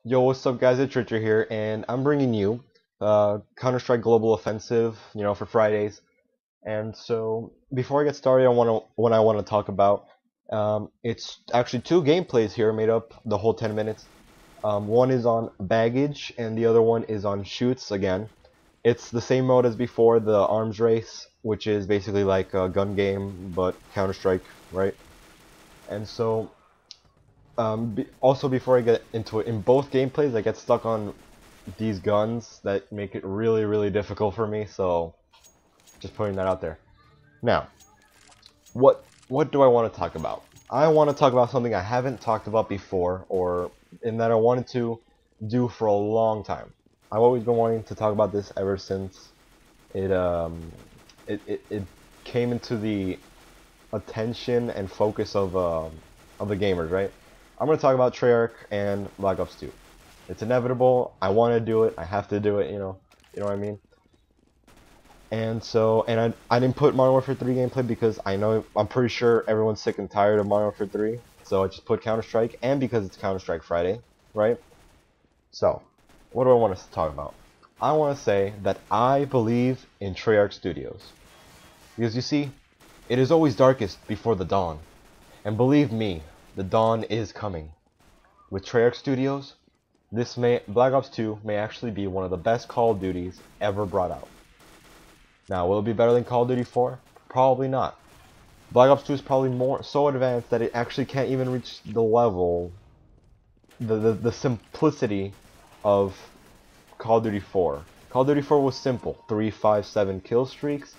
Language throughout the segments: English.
Yo, what's up, guys? It's Richard here, and I'm bringing you Counter-Strike Global Offensive, for Fridays. And so, before I get started on what I want to talk about, it's actually two gameplays here made up the whole 10 minutes. One is on baggage, and the other one is on shoots again. It's the same mode as before, the arms race, which is basically like a gun game, but Counter-Strike, right? And so, also before I get into it, in both gameplays I get stuck on these guns that make it really, really difficult for me, so just putting that out there. Now, what do I want to talk about? I want to talk about something I haven't talked about before, or in that I wanted to do for a long time. I've always been wanting to talk about this ever since it came into the attention and focus of the gamers, right? I'm going to talk about Treyarch and Black Ops 2. It's inevitable. I want to do it. I have to do it, You know what I mean? And so, I didn't put Modern Warfare 3 gameplay because I'm pretty sure everyone's sick and tired of Modern Warfare 3. So I just put Counter-Strike, and because it's Counter-Strike Friday, right? So, what do I want us to talk about? I want to say that I believe in Treyarch Studios. Because you see, it is always darkest before the dawn. And believe me, the dawn is coming. With Treyarch Studios, Black Ops 2 may actually be one of the best Call of Duties ever brought out. Now, will it be better than Call of Duty 4? Probably not. Black Ops 2 is probably so advanced that it actually can't even reach the level, the simplicity of Call of Duty 4. Call of Duty 4 was simple: 3, 5, 7 kill streaks,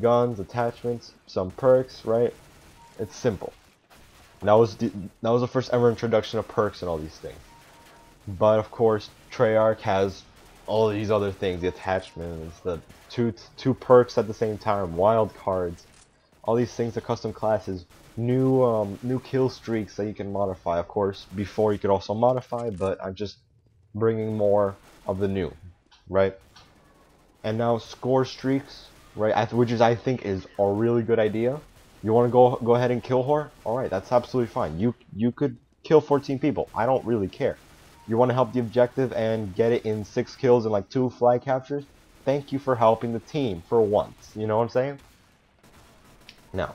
guns, attachments, some perks, right? It's simple. That was the first ever introduction of perks and all these things. But of course, Treyarch has all these other things: the attachments, the two perks at the same time, wild cards, all these things, the custom classes, new kill streaks that you can modify. Of course, before you could also modify, but I'm just bringing more of the new, right? And now score streaks, right? Which I think is a really good idea. You want to go ahead and kill whore? Alright, that's absolutely fine. You could kill 14 people. I don't really care. You want to help the objective and get it in 6 kills and like 2 flag captures? Thank you for helping the team for once. You know what I'm saying? Now,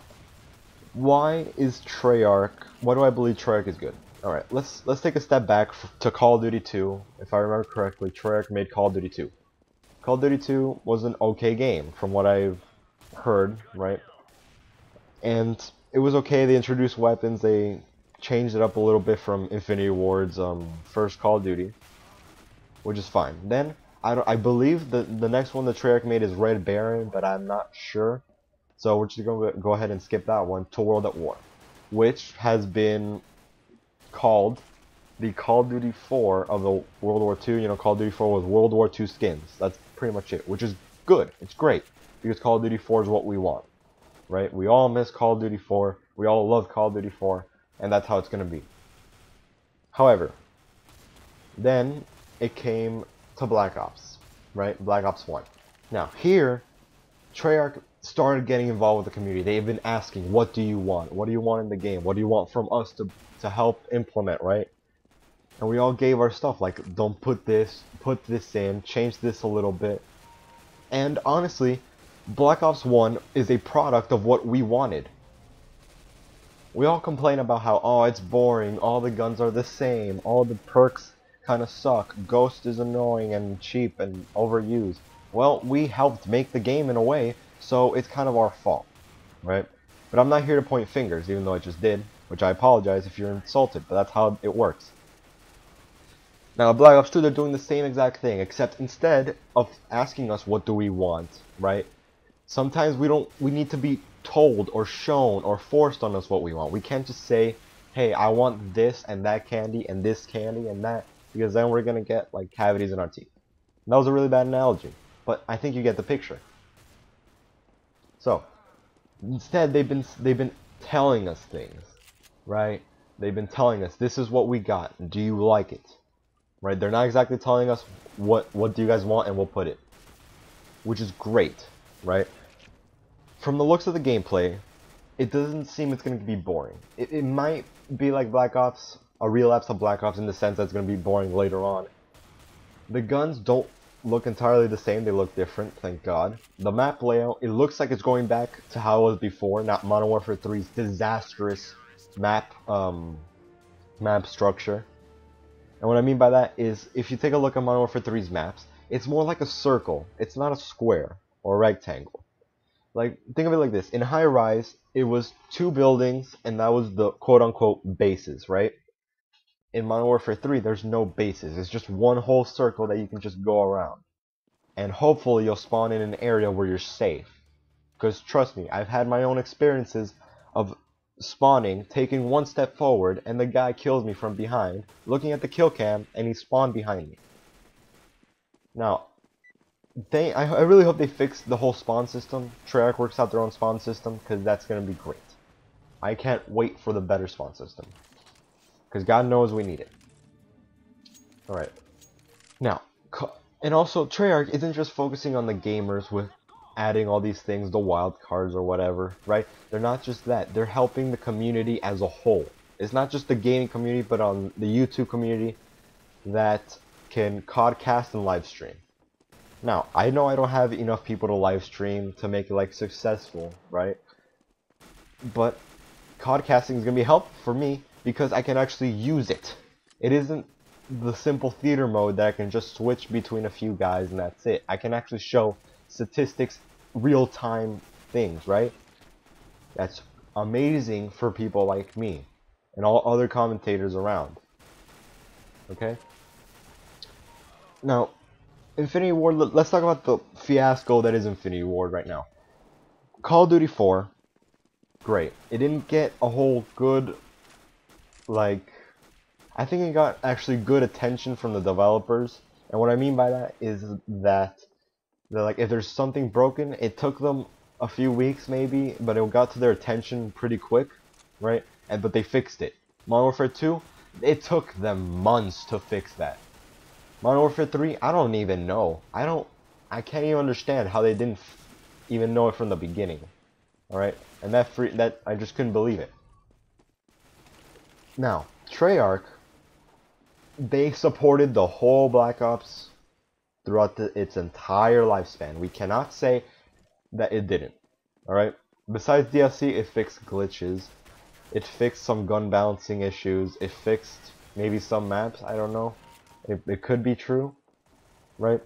why do I believe Treyarch is good? Alright, let's take a step back to Call of Duty 2. If I remember correctly, Treyarch made Call of Duty 2. Call of Duty 2 was an okay game from what I've heard, right? And it was okay. They introduced weapons. They changed it up a little bit from Infinity Ward's first Call of Duty, which is fine. Then I believe the next one that Treyarch made is Red Baron, but I'm not sure. So we're just gonna go ahead and skip that one to World at War, which has been called the Call of Duty 4 of the World War II. Call of Duty 4 was World War II skins. That's pretty much it, which is good. It's great because Call of Duty 4 is what we want. Right? We all miss Call of Duty 4. We all love Call of Duty 4, and that's how it's going to be. However, then it came to Black Ops, right? Black Ops 1. Now, here, Treyarch started getting involved with the community. They've been asking, what do you want? What do you want in the game? What do you want from us to help implement, right? And we all gave our stuff, like, don't put this in, change this a little bit. And honestly, Black Ops 1 is a product of what we wanted. We all complain about how, oh, it's boring, all the guns are the same, all the perks kind of suck, Ghost is annoying and cheap and overused. Well, we helped make the game in a way, so it's kind of our fault, right? But I'm not here to point fingers, even though I just did, which I apologize if you're insulted, but that's how it works. Now, at Black Ops 2, they're doing the same exact thing, except instead of asking us what do we want, right? Sometimes we need to be told or shown or forced on us what we want. We can't just say, hey, I want this and that candy and this candy and that, because then we're gonna get like cavities in our teeth. And that was a really bad analogy, but I think you get the picture. So instead, they've been telling us things, right? They've been telling us, this is what we got. Do you like it? Right? They're not exactly telling us what do you guys want and we'll put it, which is great. Right? From the looks of the gameplay, it doesn't seem it's going to be boring. It might be like Black Ops a relapse of Black Ops in the sense that it's going to be boring later on. The guns don't look entirely the same, they look different, thank God. The map layout, it looks like it's going back to how it was before, not Modern Warfare 3's disastrous map structure. And what I mean by that is, if you take a look at Modern Warfare 3's maps, it's more like a circle, it's not a square or a rectangle. Like, think of it like this, in High Rise, it was 2 buildings, and that was the quote-unquote bases, right? In Modern Warfare 3, there's no bases. It's just one whole circle that you can just go around. And hopefully you'll spawn in an area where you're safe. Because trust me, I've had my own experiences of spawning, taking one step forward, and the guy kills me from behind, looking at the kill cam, and he spawned behind me. Now, I really hope they fix the whole spawn system. Treyarch works out their own spawn system, because that's going to be great. I can't wait for the better spawn system. Because God knows we need it. Alright. Now, and also, Treyarch isn't just focusing on the gamers with adding all these things, the wild cards or whatever, right? They're not just that. They're helping the community as a whole. It's not just the gaming community, but on the YouTube community that can codcast and live stream. Now, I know I don't have enough people to live stream to make it, like, successful, right? But codcasting is going to be helpful for me, because I can actually use it. It isn't the simple theater mode that I can just switch between a few guys and that's it. I can actually show statistics, real-time things, right? That's amazing for people like me and all other commentators around. Okay? Now, Infinity Ward, let's talk about the fiasco that is Infinity Ward right now. Call of Duty 4, great. It didn't get a whole good, like, I think it got actually good attention from the developers, and what I mean by that is that like, if there's something broken, it took them a few weeks maybe, but it got to their attention pretty quick, right? But they fixed it. Modern Warfare 2, it took them months to fix that. Modern Warfare 3, I don't even know. I can't even understand how they didn't even know it from the beginning. Alright? And that I just couldn't believe it. Now, Treyarch, they supported the whole Black Ops throughout its entire lifespan. We cannot say that it didn't. Alright? Besides DLC, it fixed glitches. It fixed some gun balancing issues. It fixed maybe some maps. I don't know. It could be true. Right?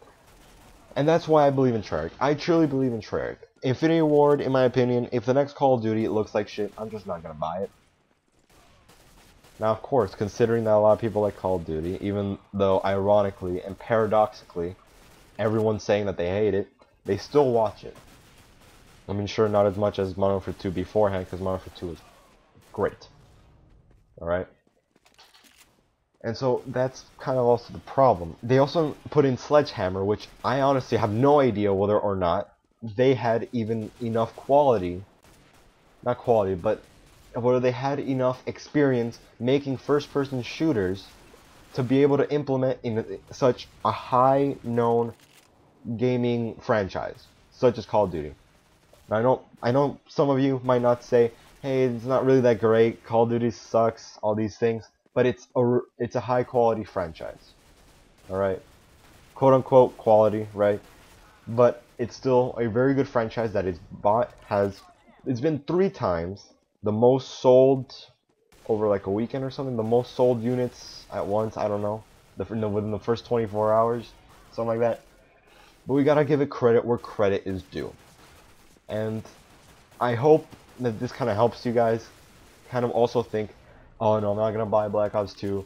And that's why I believe in Treyarch. I truly believe in Treyarch. Infinity Ward, in my opinion, if the next Call of Duty looks like shit, I'm just not gonna buy it. Now, of course, considering that a lot of people like Call of Duty, even though ironically and paradoxically, everyone's saying that they hate it, they still watch it. I mean, sure, not as much as Modern Warfare 2 beforehand, because Modern Warfare 2 was great. Alright? And so, that's kind of also the problem. They also put in Sledgehammer, which I honestly have no idea whether or not they had even enough quality, not quality, but whether they had enough experience making first-person shooters to be able to implement in such a high-known gaming franchise, such as Call of Duty. Now, I know some of you might not say, hey, it's not really that great, Call of Duty sucks, all these things, but it's a high-quality franchise, alright? Quote-unquote quality, right? But it's still a very good franchise that is it's been 3 times the most sold over like a weekend or something, the most sold units at once, I don't know, within the first 24 hours, something like that. But we gotta give it credit where credit is due. And I hope that this kind of helps you guys kind of also think, oh no, I'm not gonna buy Black Ops 2,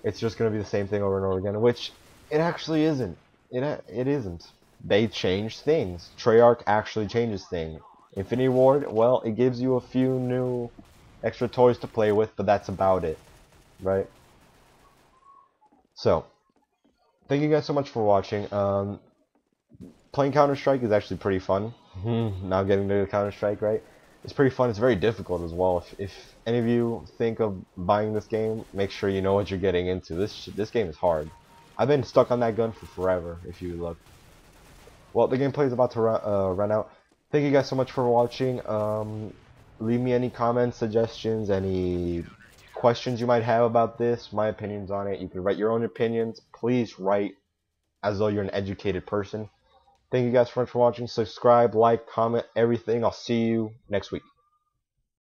it's just gonna be the same thing over and over again, which it actually isn't. It isn't. They change things. Treyarch actually changes things. Infinity Ward, well, it gives you a few new extra toys to play with, but that's about it, right? So, thank you guys so much for watching. Playing Counter-Strike is actually pretty fun. Now getting to Counter-Strike, right? It's pretty fun. It's very difficult as well. If any of you think of buying this game, make sure you know what you're getting into. This game is hard. I've been stuck on that gun for forever, if you look. Well, the gameplay is about to run out. Thank you guys so much for watching. Leave me any comments, suggestions, any questions you might have about this, my opinions on it. You can write your own opinions. Please write as though you're an educated person. Thank you guys so much for watching. Subscribe, like, comment, everything. I'll see you next week.